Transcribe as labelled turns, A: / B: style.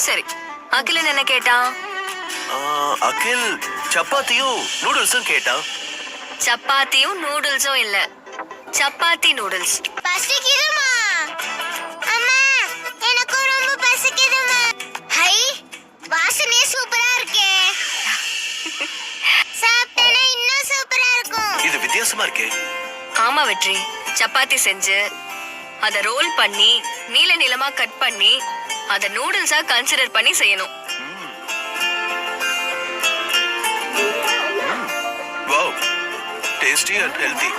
A: சரி, அகிலன் என்ன கேட்டான்?
B: அகில் சப்பாத்தியும் நூடுல்ஸும் கேட்டான்.
A: சப்பாத்தியும் நூடுல்ஸும் இல்ல, சப்பாத்தி நூடுல்ஸ்.
C: பசிக்குதுமா அம்மா, எனக்கு ரொம்ப பசிக்குதுமா. ஹை, வாசனையே சூப்பரா இருக்கே. சாப்பிட்டேனா இன்னும் சூப்பரா இருக்கும்.
B: இது வித்தியாசமா இருக்கே.
A: ஆமா வெற்றி, சப்பாத்தி செஞ்சு அத ரோல் பண்ணி நீல நீளமா கட் பண்ணி அத நூடுல்ஸா கன்சிடர் பண்ணி செய்யணும்.
B: Wow, tasty and healthy.